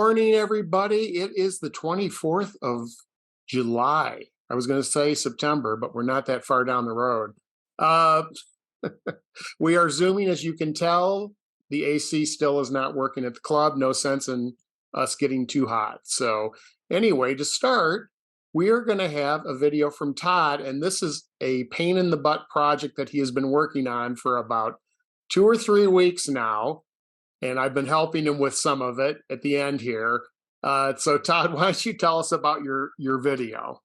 morning, everybody. It is the 24th of July. I was going to say September, but we're not that far down the road. Uh, we are Zooming, as you can tell. The AC still is not working at the club. No sense in us getting too hot. So anyway, to start, we are going to have a video from Todd, and this is a pain in the butt project that he has been working on for about 2 or 3 weeks now. And I've been helping him with some of it at the end here. So Todd, why don't you tell us about your video?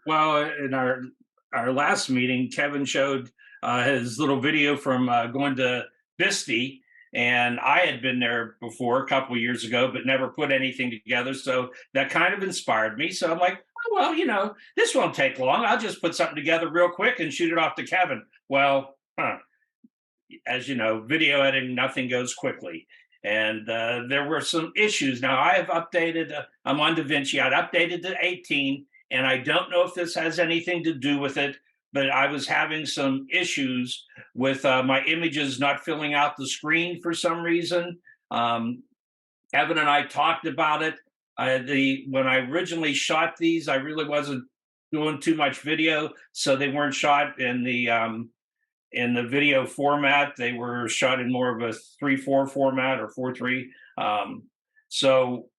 Well, in our last meeting, Kevin showed his little video from going to Bisty, and I had been there before a couple of years ago, but never put anything together. So that kind of inspired me. So I'm like, oh, well, this won't take long. I'll just put something together real quick and shoot it off to Kevin. Well, as you know, video editing, nothing goes quickly. And there were some issues. Now, I have updated, I'm on DaVinci. I'd updated to 18, and I don't know if this has anything to do with it, but I was having some issues with my images not filling out the screen for some reason. Evan and I talked about it. When I originally shot these, I really wasn't doing too much video, so they weren't shot in the video format. They were shot in more of a 3:4 format or 4:3. So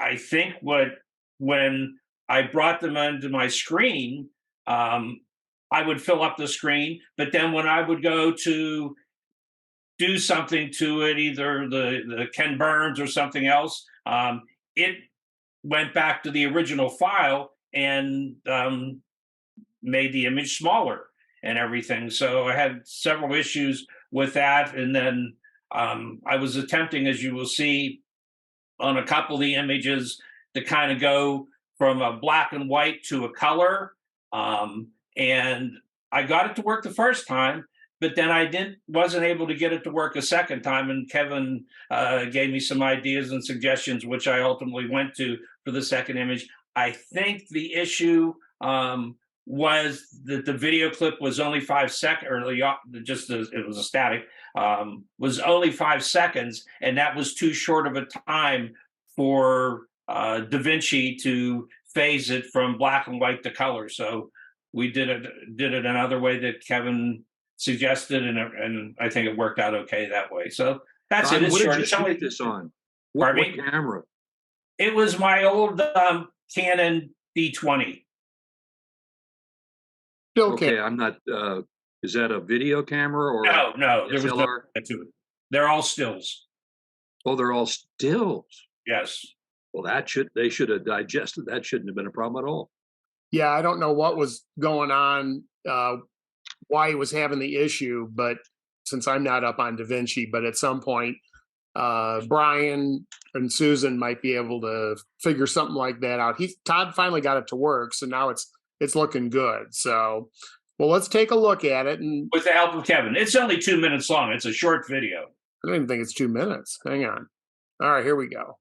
I think when I brought them onto my screen, I would fill up the screen, but then when I would go to do something to it, either the Ken Burns or something else, it went back to the original file and made the image smaller and everything. So I had several issues with that. And then I was attempting, as you will see on a couple of the images, to kind of go from a black and white to a color. And I got it to work the first time, but then I wasn't able to get it to work a second time. And Kevin gave me some ideas and suggestions, which I ultimately went to for the second image. I think the issue was that the video clip was only 5 seconds, or it was a static, was only 5 seconds, and that was too short of a time for DaVinci to phase it from black and white to color. So we did it another way that Kevin suggested, and I think it worked out okay that way. So that's it. What did you shoot this on? What camera? It was my old Canon D20. Okay, I'm not. Is that a video camera or no? There was no to it. They're all stills. Oh, they're all stills. Yes. Well, they should have digested. That shouldn't have been a problem at all. Yeah, I don't know what was going on, why he was having the issue, but since I'm not up on DaVinci, but at some point, Brian and Susan might be able to figure something like that out. Todd finally got it to work, so now it's looking good. So, well, let's take a look at it. And with the help of Kevin, it's only 2 minutes long. It's a short video. I don't even think it's 2 minutes. Hang on. All right, here we go.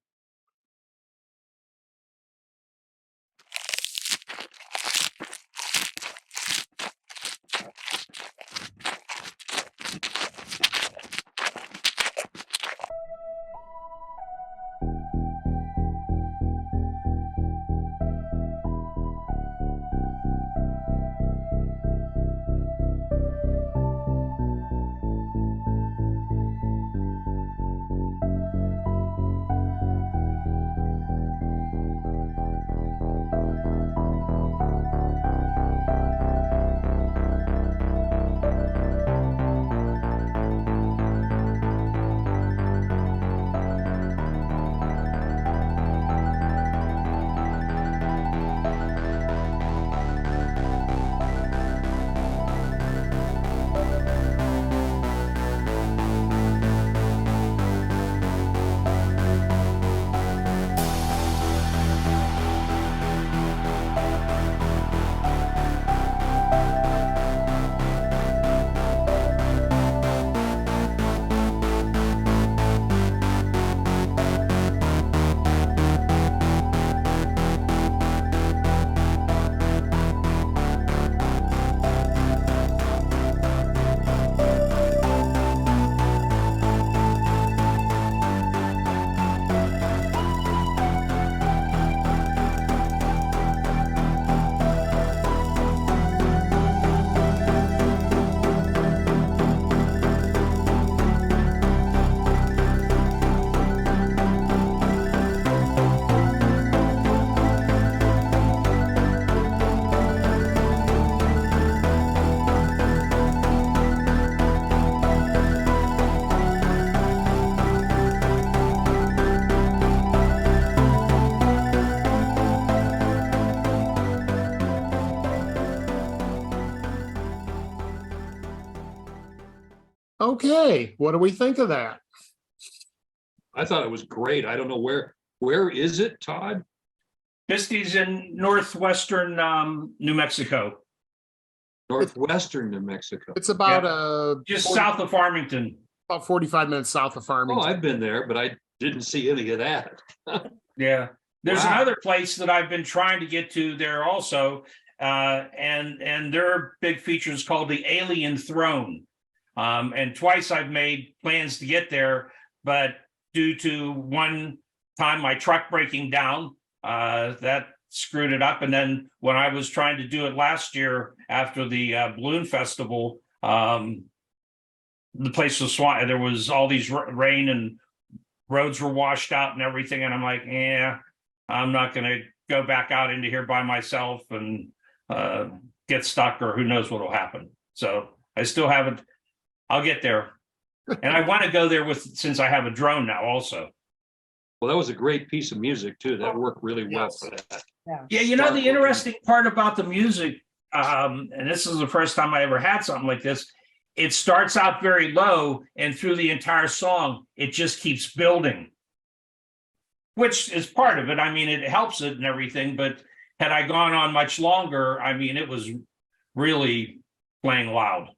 Okay, what do we think of that? I thought it was great. I don't know where is it, Todd? Bisty's in northwestern New Mexico, Northwestern New Mexico. It's about just south of Farmington. about 45 minutes south of Oh, Farmington. I've been there, but I didn't see any of that. Yeah. There's Wow. another place that I've been trying to get to there also. And their big feature is called the Alien Throne. And twice I've made plans to get there, but due to one time my truck breaking down, that screwed it up. And then when I was trying to do it last year after the balloon festival, the place was swamped. There was all these rain and roads were washed out and everything. And I'm like, yeah, I'm not going to go back out into here by myself and get stuck, or who knows what will happen. So I still haven't. I'll get there. And I want to go there since I have a drone now also. Well, that was a great piece of music too. That worked really well for that. Yeah, the interesting part about the music, and this is the first time I ever had something like this, it starts out very low, and through the entire song, it just keeps building, which is part of it. I mean, it helps it and everything, but had I gone on much longer, I mean, it was really playing loud.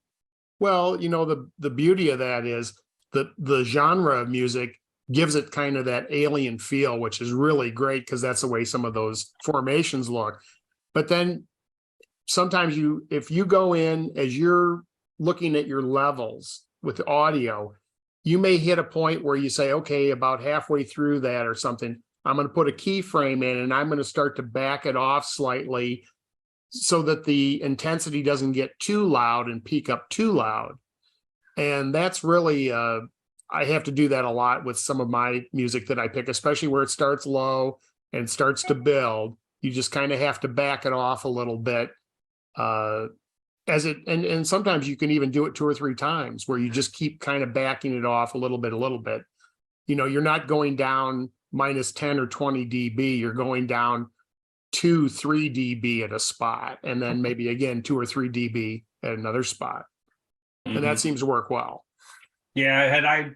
Well, the beauty of that is the genre of music gives it kind of that alien feel, which is really great because that's the way some of those formations look. But then sometimes if you go in as you're looking at your levels with the audio, you may hit a point where you say, okay, about halfway through that or something, I'm going to put a keyframe in and I'm going to start to back it off slightly so that the intensity doesn't get too loud and peak up too loud. And that's really, I have to do that a lot with some of my music that I pick, especially where it starts low and starts to build. You just kind of have to back it off a little bit. And sometimes you can even do it 2 or 3 times where you just keep kind of backing it off a little bit. You're not going down minus 10 or 20 dB. You're going down 2, 3 dB at a spot, and then maybe again 2 or 3 dB at another spot. And that seems to work well. Yeah, had I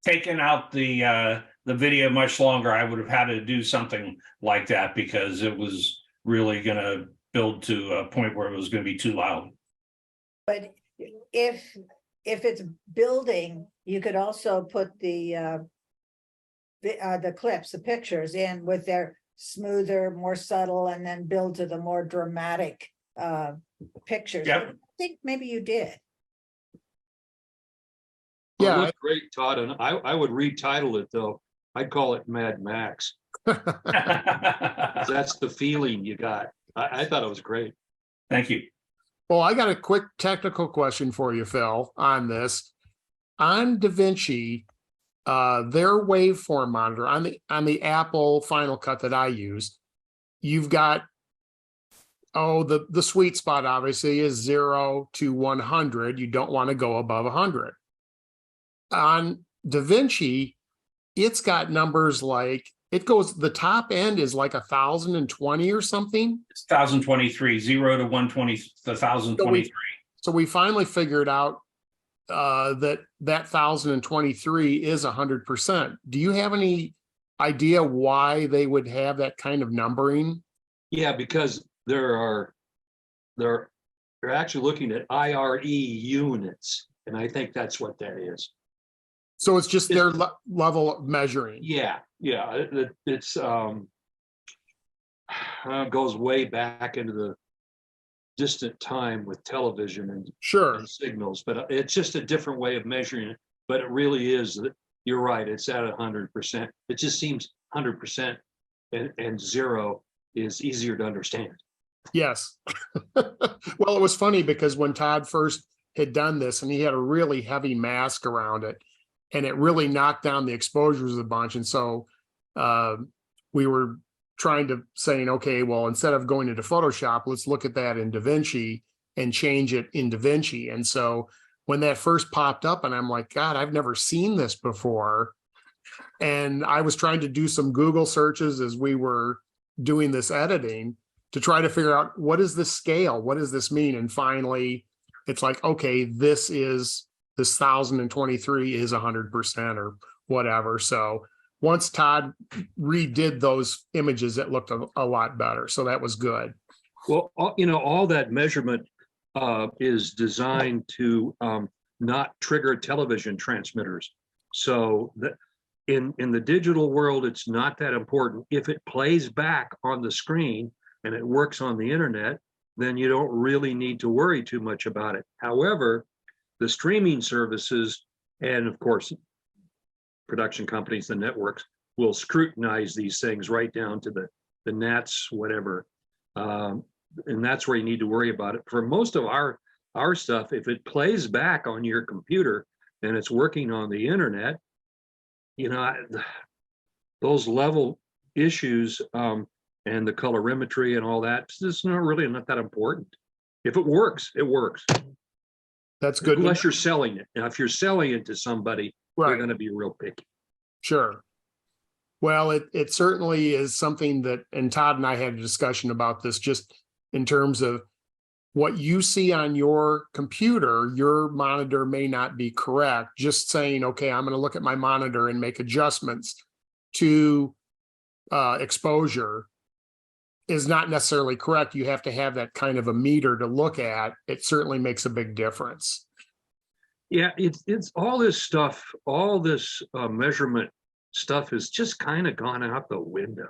taken out the video much longer, I would have had to do something like that because it was really going to build to a point where it was going to be too loud. But if it's building, you could also put the clips, the pictures in with their smoother, more subtle, and then build to the more dramatic pictures. Yep. I think maybe you did. Well, Yeah. it looked great, Todd. And I would retitle it though. I'd call it Mad Max. That's the feeling you got. I thought it was great. Thank you. Well, I got a quick technical question for you, Phil, on this. On DaVinci, their waveform monitor on the Apple Final Cut that I use, you've got the sweet spot obviously is 0 to 100. You don't want to go above 100. On DaVinci, it's got numbers like the top end is like 1,020 or something. It's 1,023, 0 to 120, 1,023. So we finally figured out that 1,023 is 100%. Do you have any idea why they would have that kind of numbering? Yeah, because they're actually looking at IRE units, and I think that's what that is. So it's just their level of measuring. Yeah. It's goes way back into the distant time with television and Sure. signals, but it's just a different way of measuring it. But it really is that you're right. It's at 100%. It just seems 100% and 0 is easier to understand. Yes. Well, it was funny because when Todd first had done this and he had a really heavy mask around it, and it really knocked down the exposures a bunch. And so we were trying to saying, okay, well, instead of going into Photoshop, let's look at that in DaVinci and change it in DaVinci. And so when that first popped up and I'm like, God, I've never seen this before. And I was trying to do some Google searches as we were doing this editing to try to figure out what is this scale? What does this mean? And finally, it's like, okay, this is this 1,023 is 100% or whatever. So once Todd redid those images, it looked a lot better. So that was good. Well, all that measurement is designed to not trigger television transmitters. So that in the digital world, it's not that important. If it plays back on the screen and it works on the internet, then you don't really need to worry too much about it. However, the streaming services and of course, production companies, the networks will scrutinize these things right down to the nets, whatever. And that's where you need to worry about it. For most of our stuff, if it plays back on your computer and it's working on the internet, those level issues and the colorimetry and all that, it's not that important. If it works, it works. That's good. Unless you're selling it. Now, if you're selling it to somebody, they're going to be real picky. Sure. Well, it certainly is something that, and Todd and I had a discussion about this, just in terms of what you see on your computer, your monitor may not be correct. Just saying, okay, I'm going to look at my monitor and make adjustments to exposure is not necessarily correct. You have to have that kind of a meter to look at. It certainly makes a big difference. Yeah, it's all this stuff, all this measurement stuff has just kind of gone out the window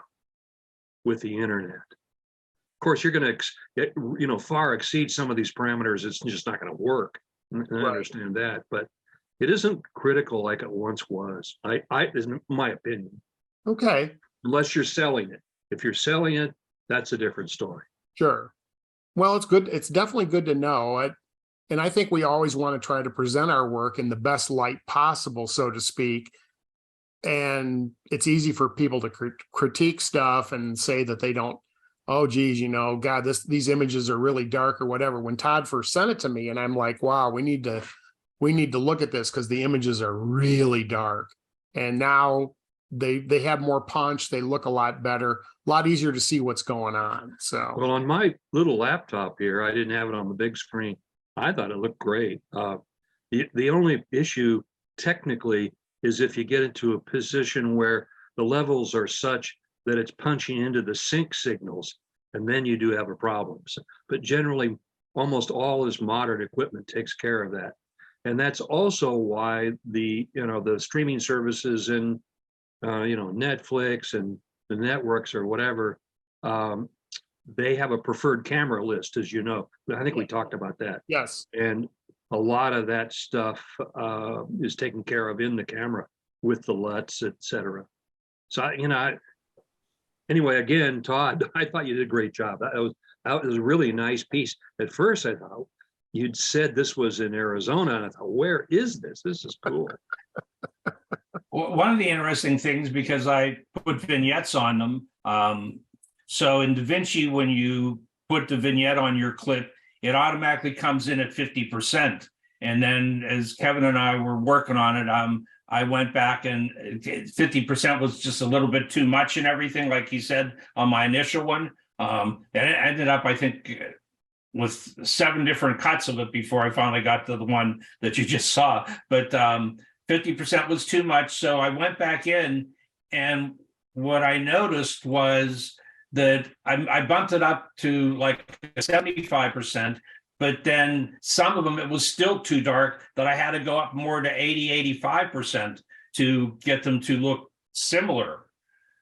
with the internet. Of course, you're going to, far exceed some of these parameters. It's just not going to work. I understand that, but it isn't critical like it once was. Is my opinion. Okay. Unless you're selling it. If you're selling it, that's a different story. Sure. Well, it's good. It's definitely good to know. And I think we always want to try to present our work in the best light possible, so to speak. And it's easy for people to critique stuff and say that they don't, oh, geez, God, these images are really dark or whatever. When Todd first sent it to me, and I'm like, wow, we need to look at this because the images are really dark. And now they have more punch. They look a lot better, a lot easier to see what's going on. So, well, on my little laptop here, I didn't have it on the big screen. I thought it looked great. The only issue technically is if you get into a position where the levels are such that it's punching into the sync signals, and then you do have a problem. But generally, almost all this modern equipment takes care of that. And that's also why the streaming services and Netflix and the networks or whatever, they have a preferred camera list, as you know. I think we talked about that. yes. And a lot of that stuff is taken care of in the camera with the LUTs, et cetera. So, anyway, again, Todd, I thought you did a great job. That was a really nice piece. At first, I thought you'd said this was in Arizona, and I thought, where is this? This is cool. Well, one of the interesting things, because I put vignettes on them, so in DaVinci, when you put the vignette on your clip, it automatically comes in at 50%. And then as Kevin and I were working on it, I went back and 50% was just a little bit too much and everything, like he said on my initial one. And it ended up, I think, with 7 different cuts of it before I finally got to the one that you just saw. But 50% was too much. So I went back in, and what I noticed was that I bumped it up to like 75%, but then some of them, it was still too dark that I had to go up more to 80, 85% to get them to look similar.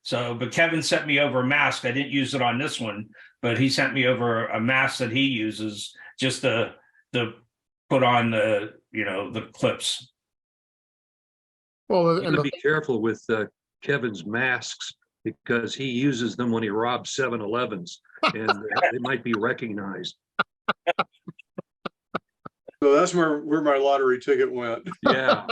So, but Kevin sent me over a mask. I didn't use it on this one, but he sent me over a mask that he uses just to put on the clips. Well, you gotta be careful with Kevin's masks, because he uses them when he robs 7-Elevens, and they might be recognized. So that's where my lottery ticket went. Yeah.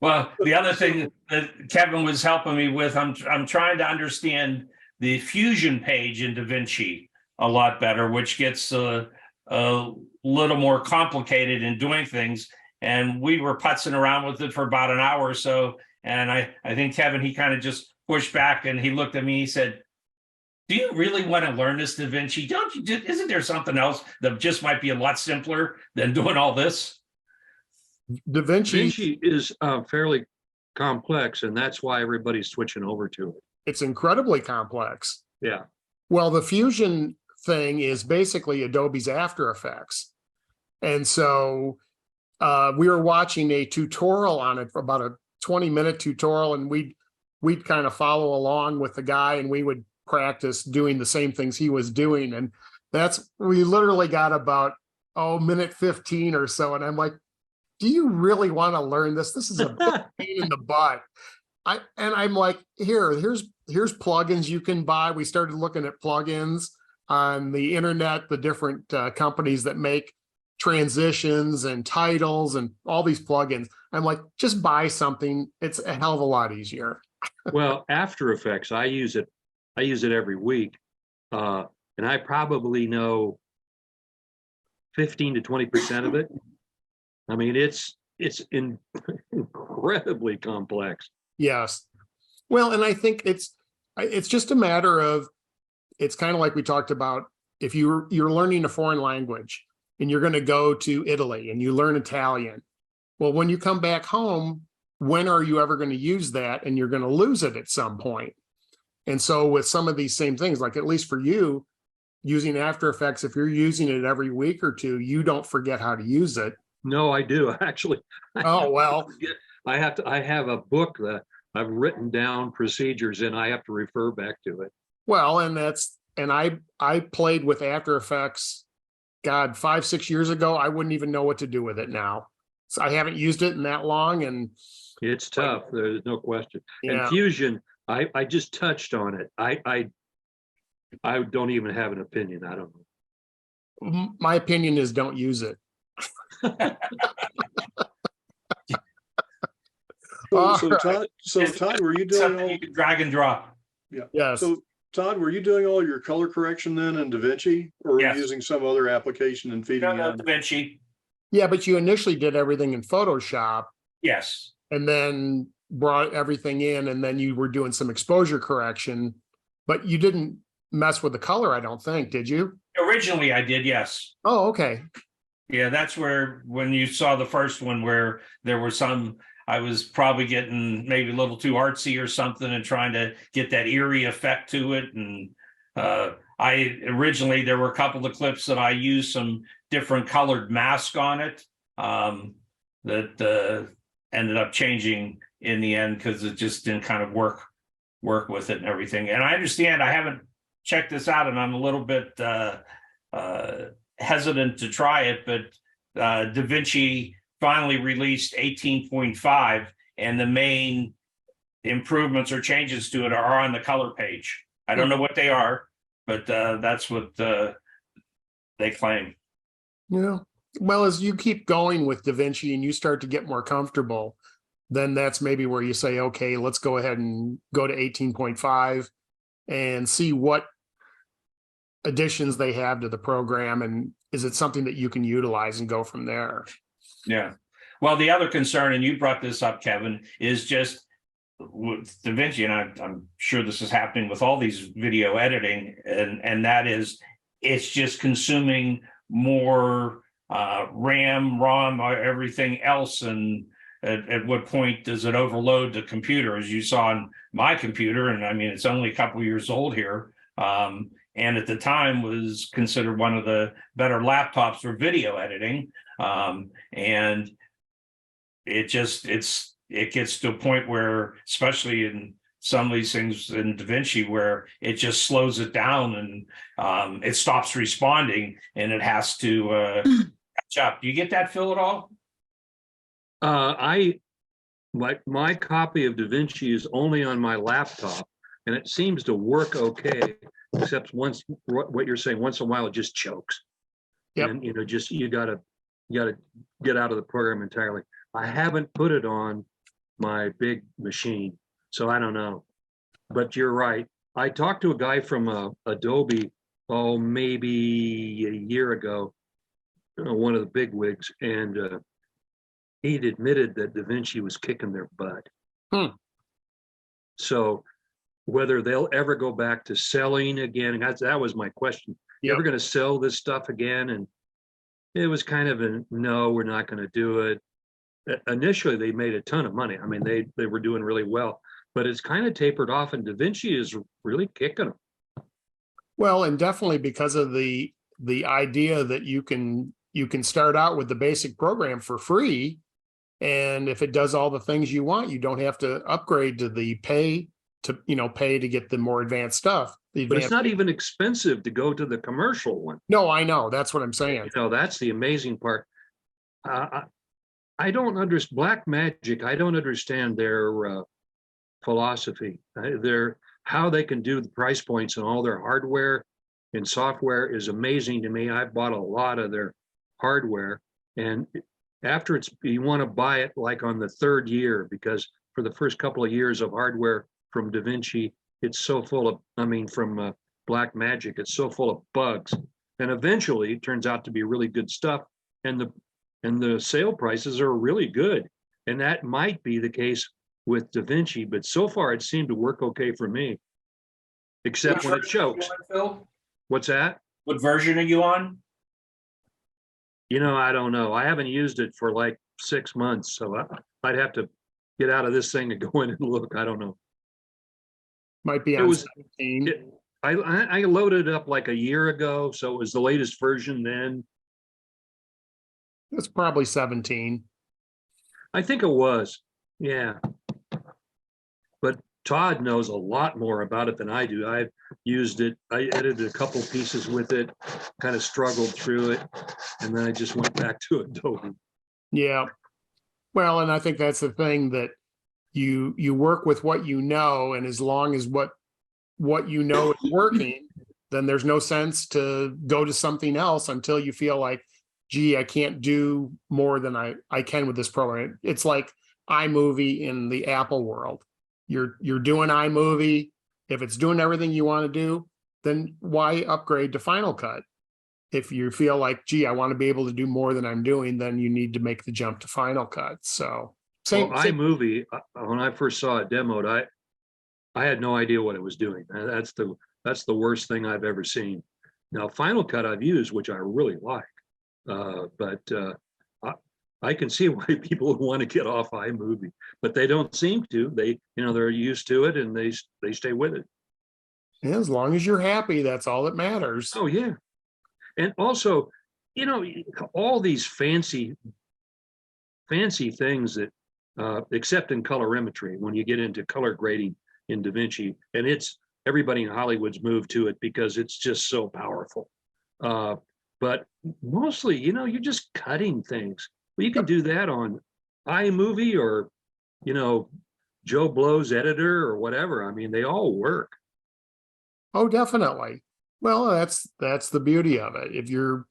Well, the other thing that Kevin was helping me with, I'm trying to understand the fusion page in DaVinci a lot better, which gets a little more complicated in doing things. And we were putzing around with it for about an hour or so. And I think Kevin, he kind of just pushed back and he looked at me, he said, Do you really want to learn this Da Vinci? Don't you? Isn't there something else that just might be a lot simpler than doing all this? Da Vinci, Vinci is fairly complex, and that's why everybody's switching over to it. it's incredibly complex. Yeah. Well, the Fusion thing is basically Adobe's After Effects. And so we were watching a tutorial on it, about a 20-minute tutorial, and we'd kind of follow along with the guy, and we would practice doing the same things he was doing. And we literally got about, minute 15 or so. And I'm like, do you really want to learn this? This is a pain in the butt. I'm like, here's plugins you can buy. We started looking at plugins on the internet, the different companies that make transitions and titles and all these plugins. I'm like, just buy something. It's a hell of a lot easier. Well, After Effects, I use it every week. And I probably know 15 to 20% of it. I mean, it's incredibly complex. Yes. Well, and I think it's just a matter of, it's kind of like we talked about, if you're learning a foreign language and you're going to go to Italy and you learn Italian. Well, when you come back home, when are you ever going to use that? And you're going to lose it at some point. And so with some of these same things, like at least for you, using After Effects, if you're using it every week or two, you don't forget how to use it. No, I do actually. Oh, well, I have a book that I've written down procedures and I have to refer back to it. well, and I played with After Effects, God, 5-6 years ago. I wouldn't even know what to do with it now. So I haven't used it in that long, and It's tough. There's no question. yeah. And Fusion, I just touched on it. I don't even have an opinion. I don't know. My opinion is don't use it. So, All Todd, were you doing Something all, you can drag and drop. Yes. so Todd, were you doing all your color correction then in Da Vinci, or were you Yes. using some other application and feeding No, in? Da Vinci. Yeah, but you initially did everything in Photoshop Yes. and then brought everything in, and then you were doing some exposure correction, but you didn't mess with the color, I don't think, did you? Originally, I did. Yes. Oh, okay. Yeah, that's where when you saw the first one where there were some, I was probably getting maybe a little too artsy or something and trying to get that eerie effect to it. And there were a couple of clips that I used some different colored mask on it that ended up changing in the end because it just didn't kind of work with it and everything. And I understand I haven't checked this out and I'm a little bit hesitant to try it, but Da Vinci finally released 18.5 and the main improvements or changes to it are on the color page. I don't know what they are, but that's what they claim. Yeah. Well, as you keep going with Da Vinci and you start to get more comfortable, then that's maybe where you say, okay, let's go ahead and go to 18.5 and see what additions they have to the program, and is it something that you can utilize and go from there. Yeah. Well, the other concern, and you brought this up, Kevin, is just with Da Vinci, and I'm sure this is happening with all these video editing, and that is it's just consuming more RAM, ROM, or everything else. And at what point does it overload the computer? As you saw on my computer, and I mean, it's only a couple years old here. And at the time was considered one of the better laptops for video editing. And it gets to a point where, especially in some of these things in Da Vinci, where it just slows it down and it stops responding and it has to catch up. Do you get that, Phil, at all? My copy of Da Vinci is only on my laptop, and it seems to work okay, except what you're saying, once in a while it just chokes. Yep. And you gotta get out of the program entirely. I haven't put it on my big machine, so I don't know. But you're right. I talked to a guy from Adobe, maybe a year ago, one of the big wigs, and he'd admitted that Da Vinci was kicking their butt. So whether they'll ever go back to selling again. And that was my question. You Yep. ever going to sell this stuff again? And it was kind of a no, we're not going to do it. Initially, they made a ton of money. I mean, they were doing really well, but it's kind of tapered off, and Da Vinci is really kicking them. Well, and definitely because of the idea that you can start out with the basic program for free, and if it does all the things you want, you don't have to upgrade to the pay to get the more advanced stuff. But it's not even expensive to go to the commercial one. No, I know. That's what I'm saying. That's the amazing part. I don't understand Black Magic. I don't understand their philosophy. How they can do the price points and all their hardware and software is amazing to me. I bought a lot of their hardware, and after you want to buy it like on the third year, because for the first couple of years of hardware from Da Vinci, it's so full of, from Black Magic, it's so full of bugs. And eventually it turns out to be really good stuff. And the sale prices are really good. And that might be the case with Da Vinci, but so far it seemed to work okay for me, except when it chokes. Phil? What's that? What version are you on? I don't know. I haven't used it for like 6 months, so I'd have to get out of this thing and go in and look. I don't know. Might be It on was 17. I loaded it up like a year ago, so it was the latest version then. It's probably 17. I think it was. Yeah. But Todd knows a lot more about it than I do. I've used it. I edited a couple pieces with it, kind of struggled through it, and then I just went back to Adobe. Yeah. Well, and I think that's the thing, that you work with what you know, and as long as what you know is working, then there's no sense to go to something else until you feel like, gee, I can't do more than I can with this program. It's like iMovie in the Apple world. You're doing iMovie. If it's doing everything you want to do, then why upgrade to Final Cut? If you feel like, gee, I want to be able to do more than I'm doing, then you need to make the jump to Final Cut. So same. iMovie, when I first saw it demoed, I had no idea what it was doing. That's the worst thing I've ever seen. Now, Final Cut I've used, which I really like, but I can see why people want to get off iMovie, but they don't seem to. They're used to it and they stay with it. Yeah, as long as you're happy, that's all that matters. Oh yeah, and also, all these fancy things that, except in colorimetry, when you get into color grading in Da Vinci, and everybody in Hollywood's moved to it because it's just so powerful. But mostly, you're just cutting things. Well, you can do that on iMovie or, Joe Blow's editor or whatever. I mean, they all work. Oh, definitely. Well, that's the beauty of it. If you're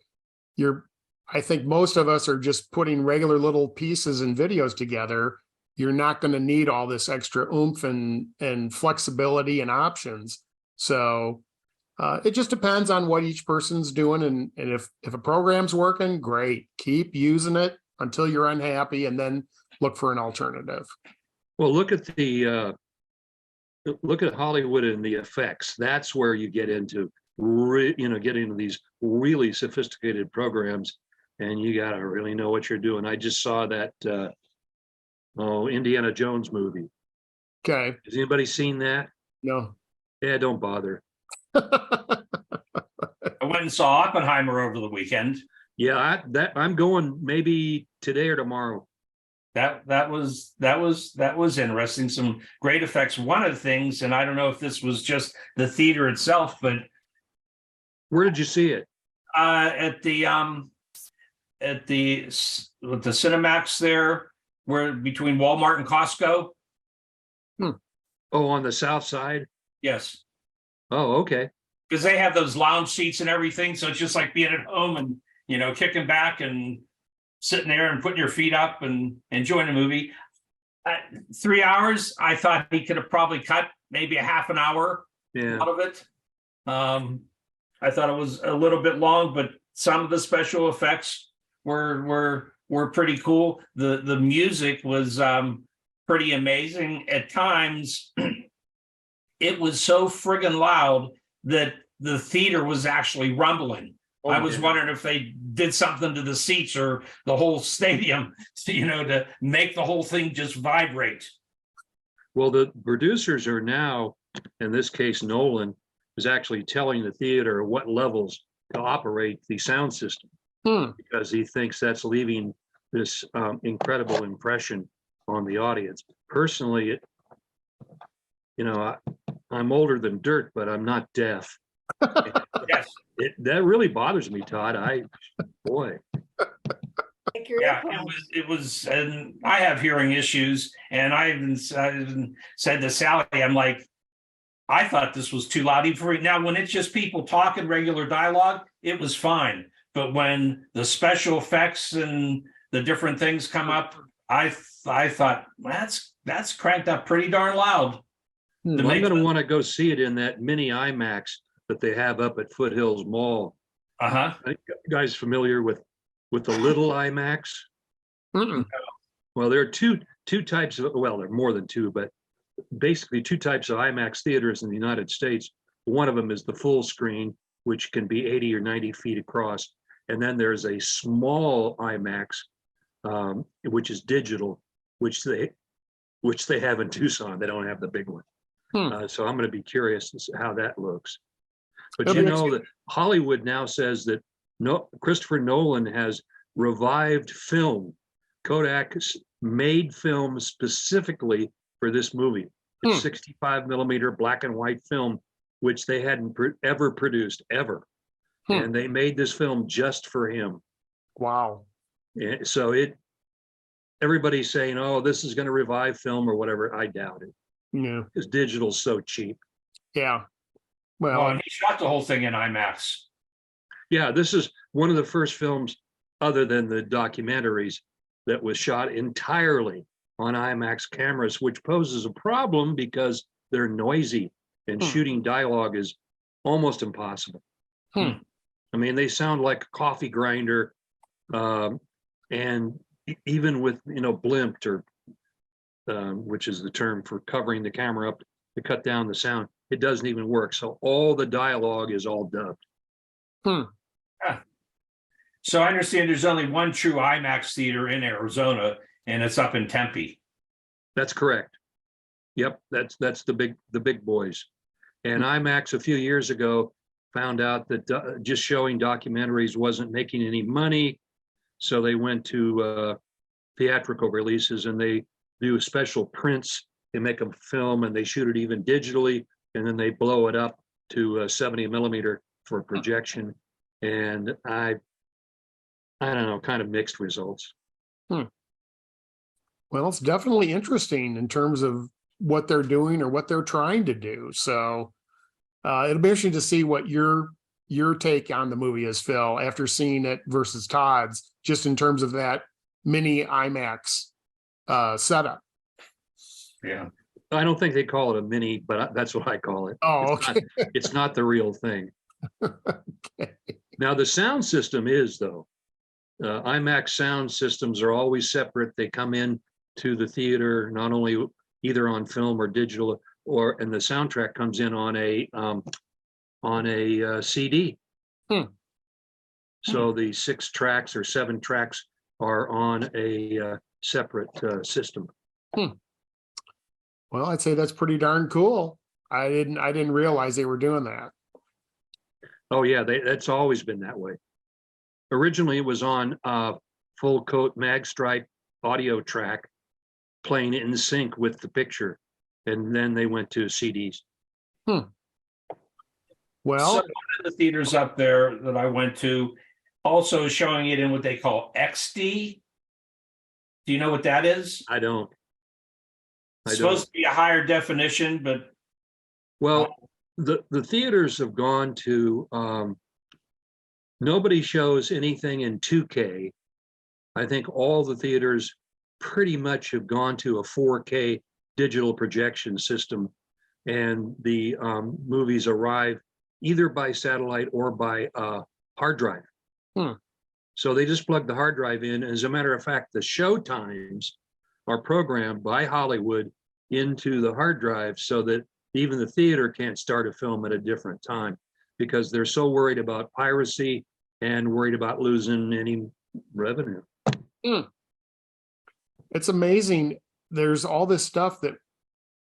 I think most of us are just putting regular little pieces and videos together. You're not going to need all this extra oomph and flexibility and options. So it just depends on what each person's doing. And if a program's working, great. Keep using it until you're unhappy, and then look for an alternative. Well, look at Hollywood and the effects. That's where you get into, get into these really sophisticated programs, and you got to really know what you're doing. I just saw that Indiana Jones movie. Okay. Has anybody seen that? No. Yeah, don't bother. I went and saw Oppenheimer over the weekend. Yeah, I'm going maybe today or tomorrow. That was interesting. Some great effects. One of the things, and I don't know if this was just the theater itself, but where did you see it? At the Cinemax there, where between Walmart and Costco. Oh, on the south side? Yes. Oh, okay. Because they have those lounge seats and everything, so it's just like being at home and kicking back and sitting there and putting your feet up and enjoying the movie. 3 hours, I thought he could have probably cut maybe a half an hour out of it. I thought it was a little bit long, but some of the special effects were pretty cool. The music was pretty amazing at times. it was so friggin' loud that the theater was actually rumbling. I was wondering if they did something to the seats or the whole stadium, to make the whole thing just vibrate. Well, the producers are now, in this case, Nolan is actually telling the theater what levels to operate the sound system because he thinks that's leaving this incredible impression on the audience. Personally, I'm older than dirt, but I'm not deaf. Yes. That really bothers me, Todd. Boy. Take your Yeah, earplugs. it was, and I have hearing issues, and I even said to Sally, I'm like, I thought this was too loud even for me. Now, when it's just people talking regular dialogue, it was fine. But when the special effects and the different things come up, I thought that's cranked up pretty darn loud. I'm going to want to go see it in that mini IMAX that they have up at Foothills Mall. Uh-huh. You guys familiar with the little IMAX? Well, there are two types of, well, there are more than two, but basically two types of IMAX theaters in the United States. One of them is the full screen, which can be 80 or 90 feet across. And then there's a small IMAX, which is digital, which they have in Tucson. They don't have the big one. So I'm going to be curious to see how that looks. But that Hollywood now says that Christopher Nolan has revived film. Kodak made film specifically for this movie. It's 65 millimeter black and white film, which they hadn't ever produced, ever. And they made this film just for him. Wow. And so everybody's saying, oh, this is going to revive film or whatever. I doubt it. Yeah. Because digital's so cheap. Yeah. Well, and he shot the whole thing in IMAX. Yeah, this is one of the first films, other than the documentaries, that was shot entirely on IMAX cameras, which poses a problem because they're noisy and shooting dialogue is almost impossible. I mean, they sound like a coffee grinder, and even with blimped, or which is the term for covering the camera up to cut down the sound, it doesn't even work. So all the dialogue is all dubbed. So I understand there's only one true IMAX theater in Arizona, and it's up in Tempe. That's correct. Yep, that's the big boys. And IMAX a few years ago found out that just showing documentaries wasn't making any money, so they went to theatrical releases, and they do special prints. They make them film, and they shoot it even digitally, and then they blow it up to 70 millimeter for projection. And I don't know, kind of mixed results. Well, it's definitely interesting in terms of what they're doing or what they're trying to do. So it'll be interesting to see what your take on the movie is, Phil, after seeing it versus Todd's, just in terms of that mini IMAX setup. Yeah. I don't think they call it a mini, but that's what I call it. Oh, okay. It's not the real thing. Okay. Now, the sound system is, though. IMAX sound systems are always separate. They come in to the theater, not only either on film or digital, and the soundtrack comes in on a CD. So the 6 tracks or 7 tracks are on a separate system. Well, I'd say that's pretty darn cool. I didn't realize they were doing that. Oh yeah, that's always been that way. Originally, it was on full coat mag stripe audio track, playing in sync with the picture, and then they went to CDs. Well, so one of the theaters up there that I went to also showing it in what they call XD. Do you know what that is? I don't. It's supposed to be a higher definition, but well, the theaters have gone to nobody shows anything in 2K. I think all the theaters pretty much have gone to a 4K digital projection system, and the movies arrive either by satellite or by hard drive. So they just plug the hard drive in. As a matter of fact, the show times are programmed by Hollywood into the hard drive so that even the theater can't start a film at a different time because they're so worried about piracy and worried about losing any revenue. It's amazing. There's all this stuff that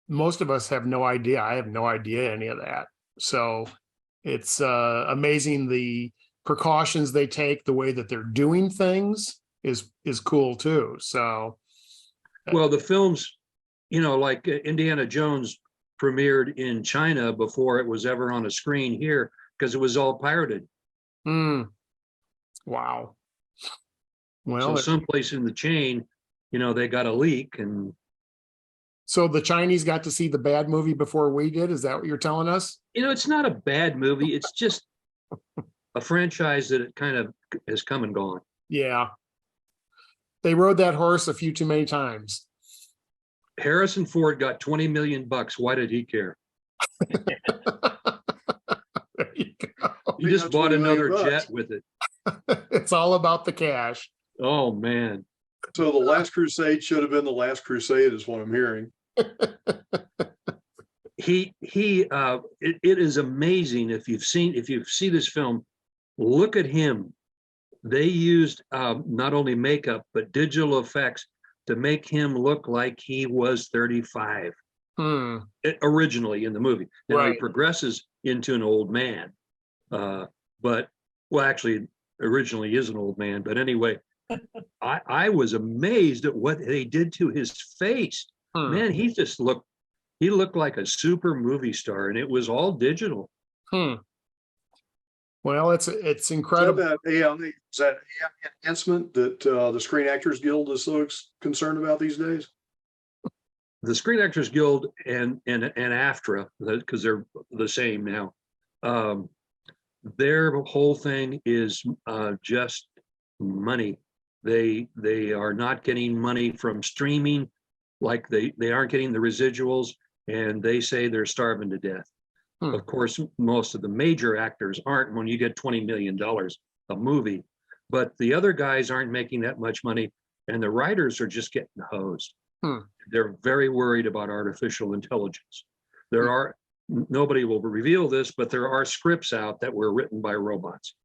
most of us have no idea. I have no idea any of that. So it's amazing the precautions they take, the way that they're doing things is cool too. So well, the films, you know, like Indiana Jones premiered in China before it was ever on a screen here because it was all pirated. Wow. So Well, someplace in the chain, you know, they got a leak, and so the Chinese got to see the bad movie before we did. Is that what you're telling us? you know, it's not a bad movie. It's just a franchise that it kind of has come and gone. Yeah. They rode that horse a few too many times. Harrison Ford got $20 million. Why did he care? There you go. He just bought $20 million another jet with it. It's all about the cash. Oh man. So the Last Crusade should have been the Last Crusade, is what I'm hearing. It is amazing if you see this film, look at him. They used not only makeup but digital effects to make him look like he was 35 originally in the movie. Now Right. he progresses into an old man, but well, actually, originally he is an old man. But anyway, I was amazed at what they did to his face. Man, he looked like a super movie star, and it was all digital. Well, it's incredible. Is that AI enhancement that the Screen Actors Guild is so concerned about these days? The Screen Actors Guild and AFTRA, because they're the same now, their whole thing is just money. They are not getting money from streaming, like they aren't getting the residuals, and they say they're starving to death. Of course, most of the major actors aren't when you get $20 million a movie, but the other guys aren't making that much money, and the writers are just getting hosed. They're very worried about artificial intelligence. Nobody will reveal this, but there are scripts out that were written by robots.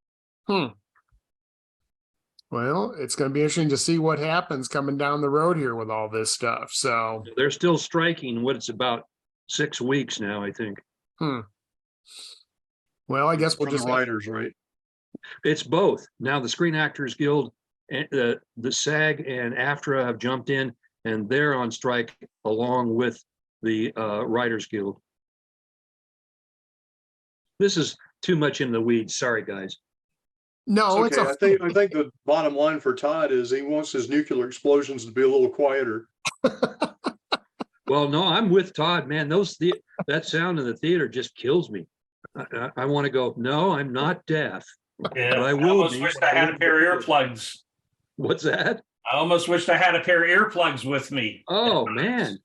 Well, it's going to be interesting to see what happens coming down the road here with all this stuff. So They're still striking. What it's about 6 weeks now, I think. Well, I guess we'll For just the writers, right? It's both. Now the Screen Actors Guild, the SAG and AFTRA have jumped in, and they're on strike along with the Writers Guild. This is too much in the weeds. Sorry, guys. No, It's okay. I think the bottom line for Todd is he wants his nuclear explosions to be a little quieter. Well, no, I'm with Todd, man. That sound in the theater just kills me. I want to go, no, I'm not deaf. Yeah, But I I will almost be. wished I had a pair of earplugs. What's that? I almost wished I had a pair of earplugs with me. Oh, man.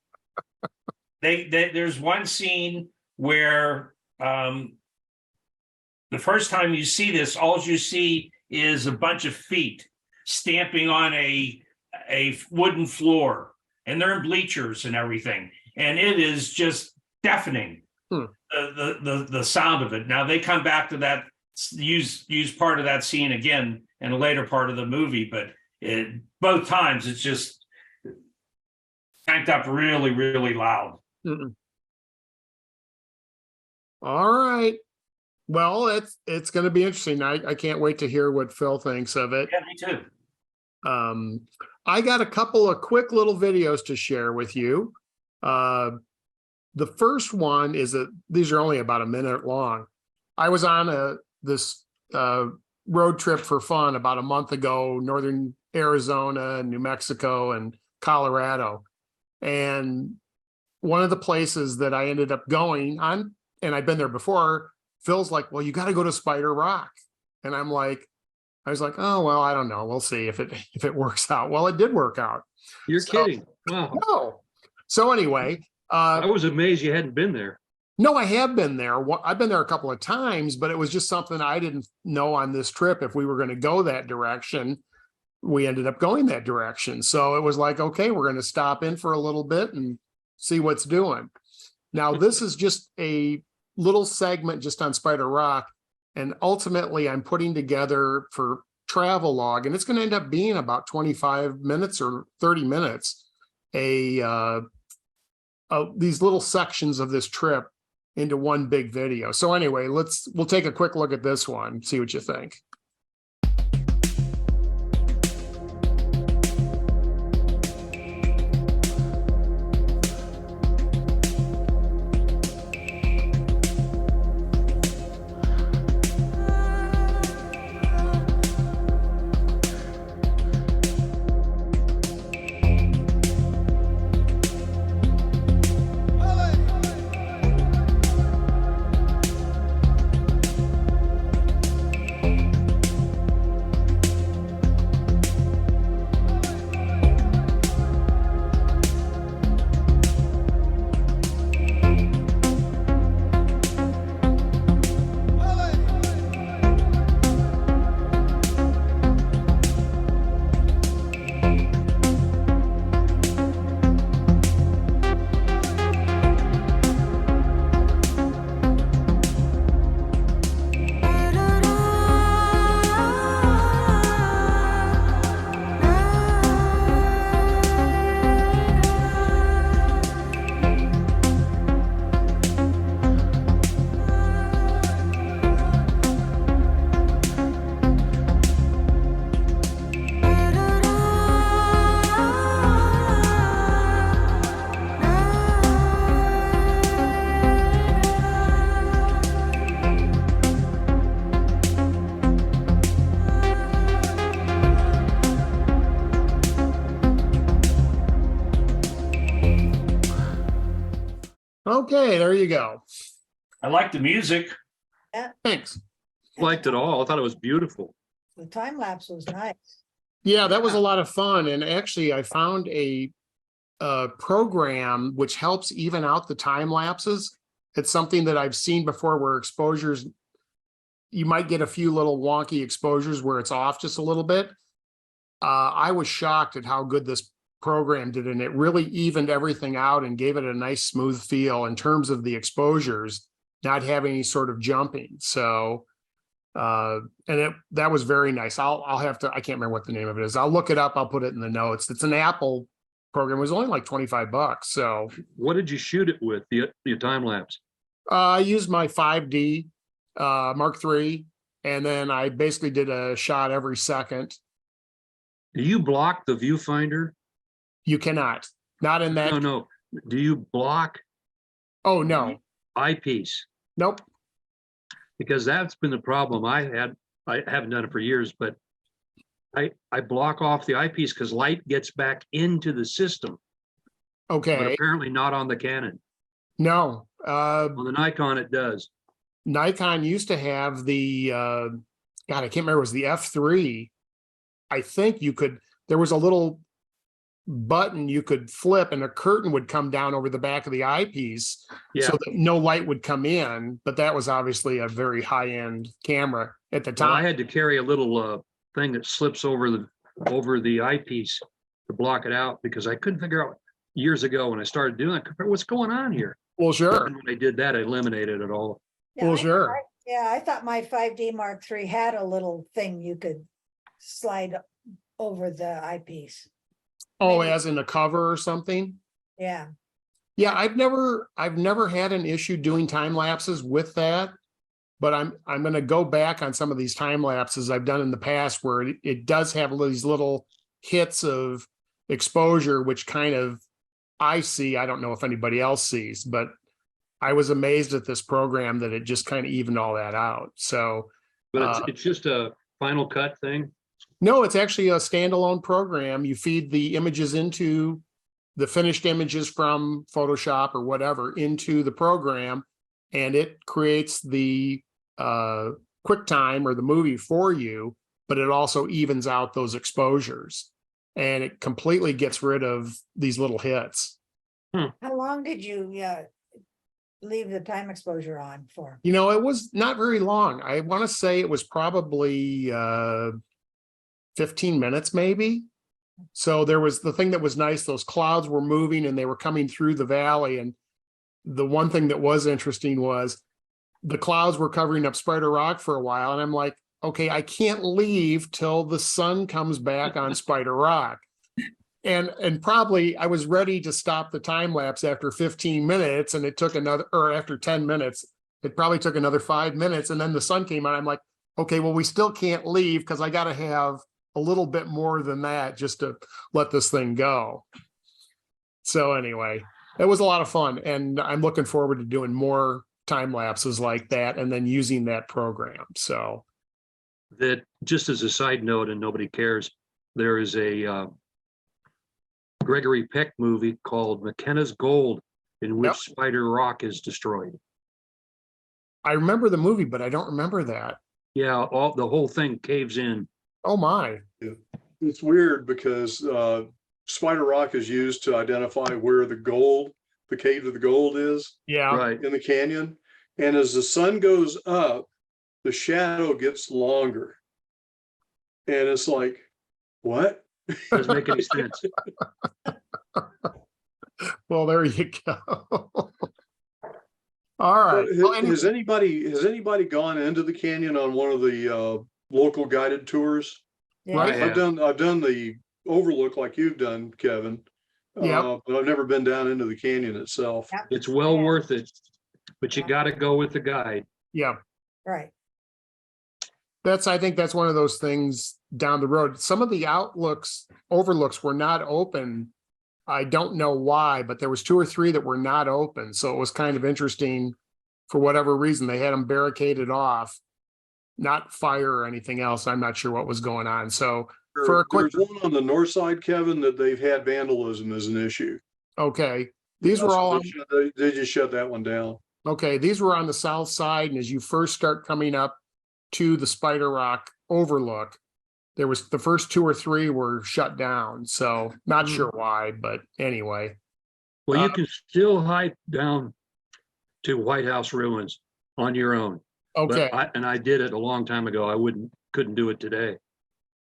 There's one scene where the first time you see this, all you see is a bunch of feet stamping on a wooden floor, and they're in bleachers and everything, and it is just deafening. The sound of it. Now they come back to that, use part of that scene again in a later part of the movie, but both times it's just cranked up really, really loud. all right. Well, it's going to be interesting. I can't wait to hear what Phil thinks of it. Yeah, me too. I got a couple of quick little videos to share with you. The first one is these are only about a minute long. I was on this road trip for fun about a month ago, northern Arizona, New Mexico, and Colorado. And one of the places that I ended up going on, and I've been there before, Phil's like, well, you got to go to Spider Rock. And I was like, oh, well, I don't know. We'll see if it works out. Well, it did work out. You're kidding. Wow. No. So anyway, I was amazed you hadn't been there. no, I have been there. I've been there a couple of times, but it was just something I didn't know on this trip if we were going to go that direction. We ended up going that direction. So it was like, okay, we're going to stop in for a little bit and see what's doing. Now, this is just a little segment just on Spider Rock. And ultimately, I'm putting together for travel log, and it's going to end up being about 25 minutes or 30 minutes, these little sections of this trip into one big video. So anyway, we'll take a quick look at this one, see what you think. Okay, there you go. I like the music. Thanks. Liked it all. I thought it was beautiful. The time lapse was nice. Yeah, that was a lot of fun. And actually, I found a program which helps even out the time lapses. It's something that I've seen before where exposures, you might get a few little wonky exposures where it's off just a little bit. I was shocked at how good this program did, and it really evened everything out and gave it a nice smooth feel in terms of the exposures, not having any sort of jumping. So that was very nice. I'll have to, I can't remember what the name of it is. I'll look it up. I'll put it in the notes. It's an Apple program. It was only like $25. So What did you shoot it with, the time lapse? I used my 5D Mark III, and then I basically did a shot every second. Do you block the viewfinder? You cannot, not in that. No. Do you block Oh, no, eyepiece? nope. Because that's been the problem I had. I haven't done it for years, but I block off the eyepiece because light gets back into the system, but Okay, apparently not on the Canon. no. On the Nikon, it does. Nikon used to have the, God, I can't remember, it was the F3. I think there was a little button you could flip and a curtain would come down over the back of the eyepiece Yeah. so that no light would come in, but that was obviously a very high-end camera at the Well, I time. had to carry a little thing that slips over the eyepiece to block it out because I couldn't figure out years ago when I started doing it, what's going on here. Well, sure. And when I did that, I eliminated it all. Yeah, Well, sure. I thought my 5D Mark III had a little thing you could slide over the eyepiece. Oh, maybe. as in a cover or something? Yeah, Yeah, I've never had an issue doing time lapses with that, but I'm going to go back on some of these time lapses I've done in the past where it does have these little hits of exposure, which kind of I see. I don't know if anybody else sees, but I was amazed at this program that it just kind of evened all that out. So, But it's just a Final Cut thing. no, it's actually a standalone program. You feed the images into the finished images from Photoshop or whatever into the program, and it creates the QuickTime or the movie for you, but it also evens out those exposures and it completely gets rid of these little hits. how long did you leave the time exposure on for? You know, it was not very long. I want to say it was probably 15 minutes maybe. So there was the thing that was nice, those clouds were moving and they were coming through the valley, and the one thing that was interesting was the clouds were covering up Spider Rock for a while. And I'm like, okay, I can't leave till the sun comes back on Spider Rock. And probably I was ready to stop the time lapse after 15 minutes, and it took another, or after 10 minutes, it probably took another 5 minutes. And then the sun came on. I'm like, okay, well, we still can't leave because I got to have a little bit more than that just to let this thing go. So anyway, it was a lot of fun, and I'm looking forward to doing more time lapses like that and then using that program. So That, just as a side note, and nobody cares, there is a Gregory Peck movie called McKenna's Gold, in which Yep. Spider Rock is destroyed. I remember the movie, but I don't remember that. Yeah, the whole thing caves in. Oh my. It's weird because Spider Rock is used to identify where the cave of the gold is Yeah. Right. in the canyon. And as the sun goes up, the shadow gets longer. And it's like, what? Doesn't make any sense. Well, there you go. All right. Well, Has anybody gone into the canyon on one of the local guided tours? Yeah. Right. Yeah. I've done the overlook like you've done, Kevin. Yep. But I've never been down into the canyon itself. Yep. It's well Yeah. worth it, but you got to go with the guide. yeah. Right. I think that's one of those things down the road. Some of the overlooks were not open. I don't know why, but there was 2 or 3 that were not open. So it was kind of interesting for whatever reason. They had them barricaded off, not fire or anything else. I'm not sure what was going on. So for a quick, There's one on the north side, Kevin, that they've had vandalism as an issue. okay, these Yeah, were so all, they just shut that one down. okay, these were on the south side. And as you first start coming up to the Spider Rock overlook, there was the first 2 or 3 were shut down. So not sure why, but anyway. Well, you can still hike down to White House ruins on your own. Okay. But I did it a long time ago. Couldn't do it today.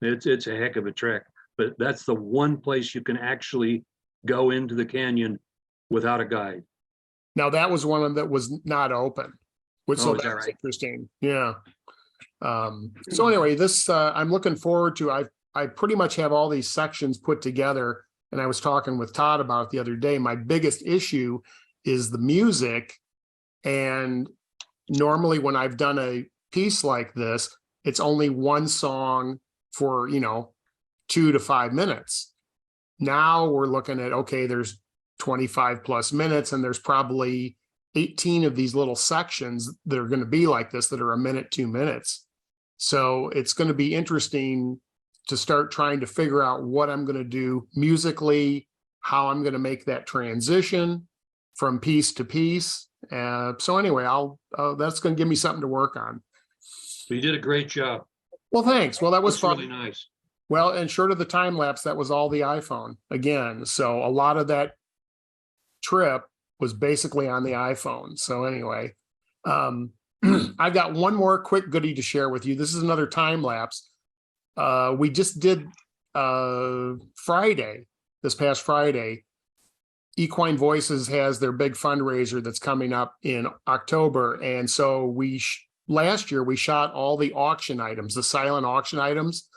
It's a heck of a trek, but that's the one place you can actually go into the canyon without a guide. Now that was one that was not open, which so Oh, is that that's right? interesting. Yeah. So anyway, this I'm looking forward to. I pretty much have all these sections put together, and I was talking with Todd about it the other day. My biggest issue is the music, and normally when I've done a piece like this, it's only one song for 2 to 5 minutes. Now we're looking at, okay, there's 25 plus minutes, and there's probably 18 of these little sections that are going to be like this, that are a minute, 2 minutes. So it's going to be interesting to start trying to figure out what I'm going to do musically, how I'm going to make that transition from piece to piece. So anyway, that's going to give me something to work on. So you did a great job. Well, thanks. Well, that was That's fun. really nice. Well, and short of the time lapse, that was all the iPhone again. So a lot of that trip was basically on the iPhone. So anyway, I've got one more quick goodie to share with you. This is another time lapse. We just did Friday, this past Friday. Equine Voices has their big fundraiser that's coming up in October. And so last year we shot all the auction items, the silent auction items,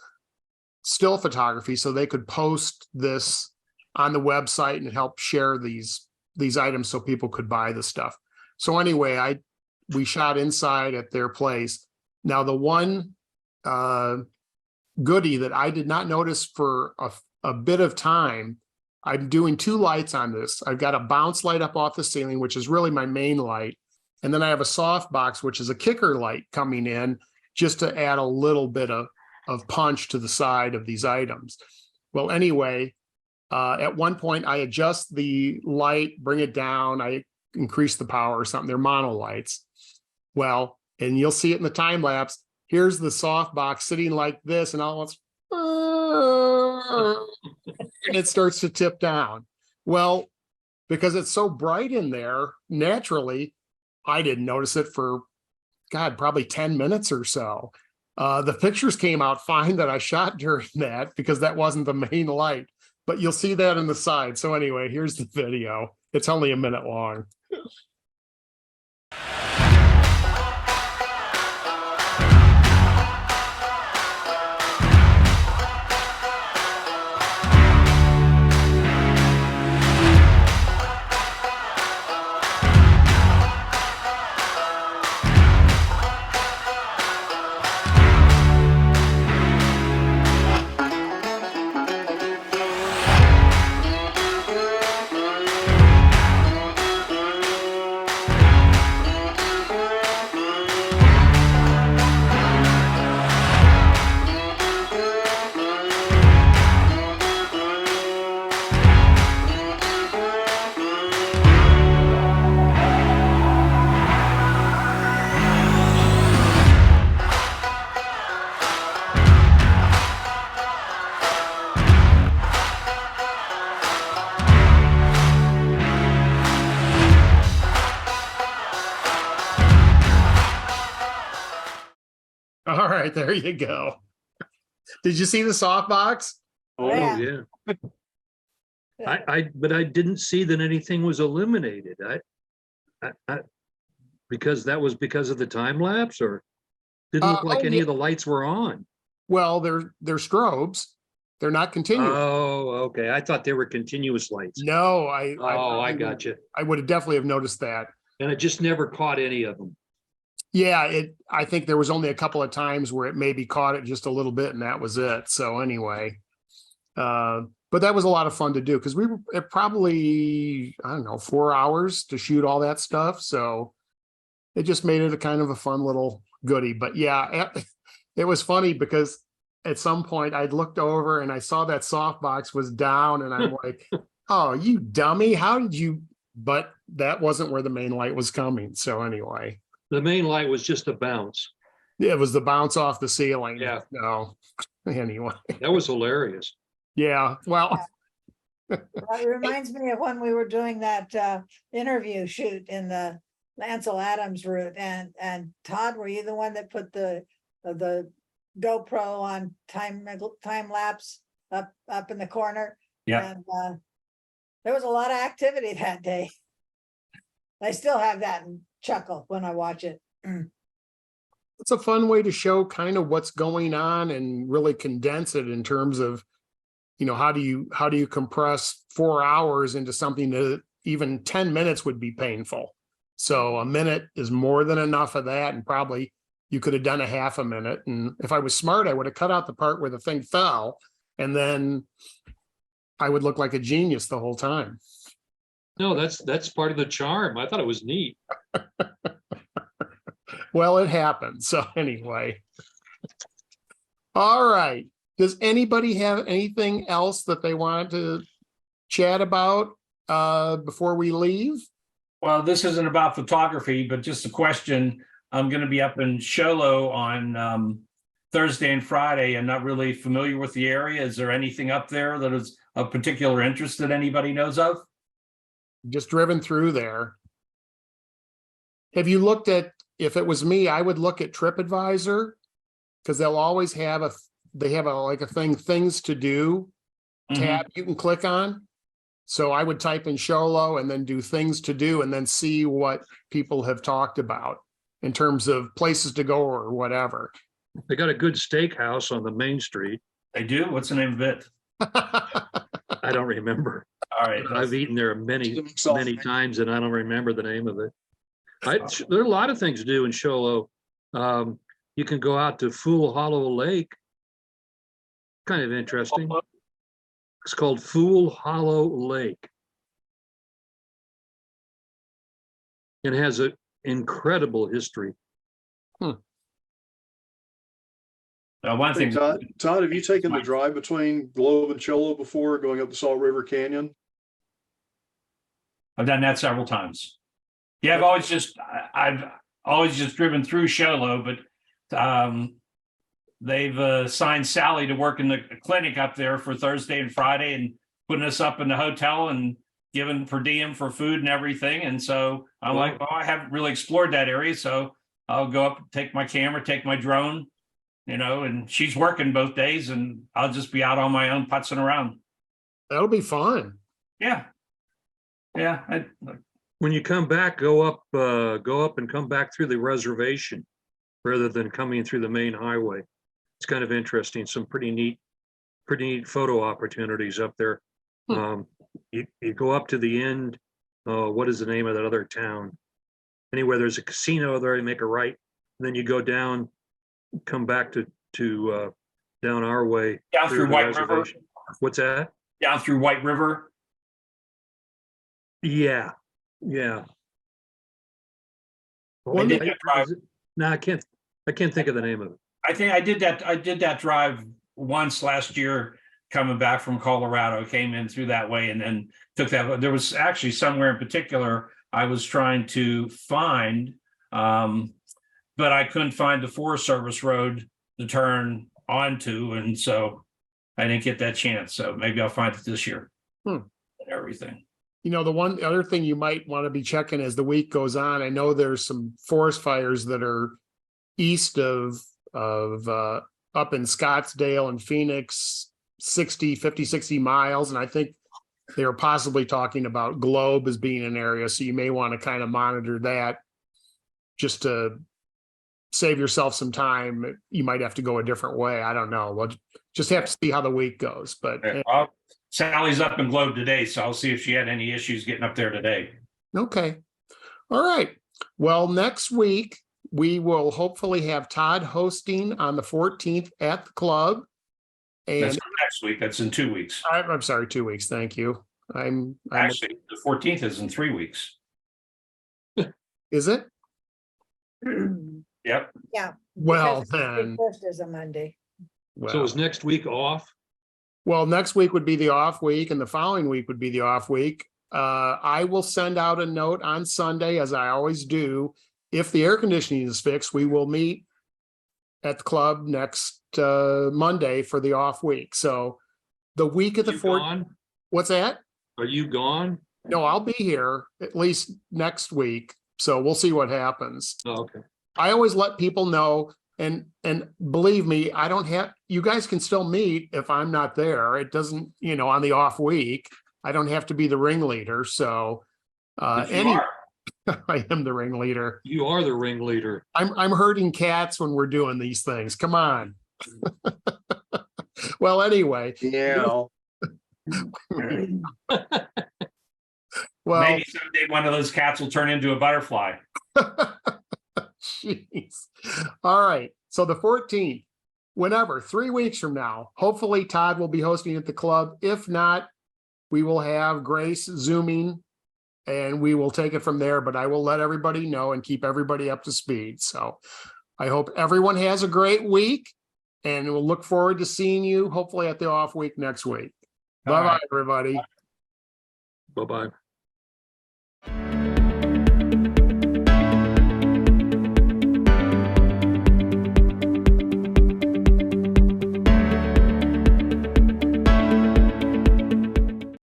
still photography, so they could post this on the website and help share these items so people could buy the stuff. So anyway, we shot inside at their place. Now the one goodie that I did not notice for a bit of time, I'm doing 2 lights on this. I've got a bounce light up off the ceiling, which is really my main light. And then I have a soft box, which is a kicker light coming in just to add a little bit of punch to the side of these items. Well, anyway, at one point I adjust the light, bring it down, I increase the power or something. They're mono lights. Well, and you'll see it in the time lapse. Here's the soft box sitting like this, and all it's and it starts to tip down. Well, because it's so bright in there, naturally, I didn't notice it for probably 10 minutes or so. The pictures came out fine that I shot during that because that wasn't the main light, but you'll see that in the side. So anyway, here's the video. It's only a minute long. All right, there you go. Did you see the softbox? Oh, Yeah. Oh, yeah. But I didn't see that anything was eliminated. Because that was because of the time lapse, or didn't look like any of the lights were on. Well, they're strobes. They're not continuous. Oh, okay. I thought they were continuous lights. No, I got you. I would have definitely have noticed that. And I just never caught any of them. Yeah, I think there was only a couple of times where it maybe caught it just a little bit, and that was it. So anyway, but that was a lot of fun to do because we were at probably, I don't know, 4 hours to shoot all that stuff. So it just made it a kind of a fun little goodie. But yeah, it was funny because at some point I'd looked over and I saw that softbox was down, and I'm like, oh, you dummy, how did you? But that wasn't where the main light was coming. So anyway. The main light was just a bounce. It was the bounce off the ceiling. Yeah. No. Anyway. That was hilarious. Yeah. Well. Well, it reminds me of when we were doing that interview shoot in the Ansel Adams route, and Todd, were you the one that put the GoPro on time lapse up in the corner? Yeah. And there was a lot of activity that day. I still have that and chuckle when I watch it. It's a fun way to show kind of what's going on and really condense it in terms of, how do you compress 4 hours into something that even 10 minutes would be painful. So a minute is more than enough of that. And probably you could have done a half a minute. And if I was smart, I would have cut out the part where the thing fell, and then I would look like a genius the whole time. No, that's part of the charm. I thought it was neat. Well, it happened. So anyway. All right. Does anybody have anything else that they wanted to chat about before we leave? Well, this isn't about photography, but just a question. I'm going to be up in Sholo on Thursday and Friday. I'm not really familiar with the area. Is there anything up there that is of particular interest that anybody knows of? Just driven through there. Have you looked at, if it was me, I would look at TripAdvisor, because they'll always have a thing, things to do tab you can click on. So I would type in Sholo and then do things to do, and then see what people have talked about in terms of places to go or whatever. They got a good steakhouse on the main street. They do? What's the name of it? I don't remember. All right. I've eaten there many times, and I don't remember the name of it. There are a lot of things to do in Sholo. You can go out to Fool Hollow Lake. Kind of interesting. It's called Fool Hollow Lake. It has an incredible history. One Hey, thing. Todd, have you taken the drive between Globe and Cholo before, going up the Salt River Canyon? I've done that several times. Yeah, I've always just driven through Sholo, but they've assigned Sally to work in the clinic up there for Thursday and Friday, and putting us up in the hotel and giving per diem for food and everything. And so I'm like, I haven't really explored that area, so I'll go up, take my camera, take my drone, and she's working both days, and I'll just be out on my own putzing around. That'll be fun. Yeah. When you come back, go up and come back through the reservation rather than coming through the main highway. It's kind of interesting. Some pretty neat photo opportunities up there. You go up to the end. What is the name of that other town? Anywhere there's a casino there, you make a right, and then you go down, come back to down our way. Down through White River. What's that? Down through White River. Yeah. One did that drive. No, I can't think of the name of it. I think I did that drive once last year coming back from Colorado. Came in through that way and then took that. There was actually somewhere in particular I was trying to find, but I couldn't find the Forest Service road to turn onto, and so I didn't get that chance. So maybe I'll find it this year. And everything. The other thing you might want to be checking as the week goes on, I know there's some forest fires that are east of of up in Scottsdale and Phoenix, 60 miles. And I think they were possibly talking about Globe as being an area. So you may want to kind of monitor that just to save yourself some time. You might have to go a different way. I don't know. We'll just have to see how the week goes. But Sally's up in Globe today, so I'll see if she had any issues getting up there today. okay. All right. Well, next week, we will hopefully have Todd hosting on the 14th at the club. That's And not next week. That's in 2 weeks. I'm sorry, 2 weeks. Thank you. I'm Actually, the 14th is in 3 weeks. is it? Yep. Yeah. Well, because the then, First is a Monday. So well, is next week off? well, next week would be the off week and the following week would be the off week. I will send out a note on Sunday, as I always do. If the air conditioning is fixed, we will meet at the club next Monday for the off week. So the week of the You 4th, gone? what's that? Are you gone? No, I'll be here at least next week. So we'll see what happens. Oh, okay. I always let people know, and believe me, I don't have, you guys can still meet if I'm not there. It doesn't, on the off week, I don't have to be the ringleader. So If you are. I am the ringleader. You are the ringleader. I'm herding cats when we're doing these things. Come on. Well, anyway, Yeah. well, Maybe someday one of those cats will turn into a butterfly. jeez. All right. So the 14th, whenever, 3 weeks from now, hopefully Todd will be hosting at the club. If not, we will have Grace Zooming and we will take it from there, but I will let everybody know and keep everybody up to speed. So I hope everyone has a great week and we'll look forward to seeing you hopefully at the off week next week. All Bye-bye, right. everybody. Bye-bye.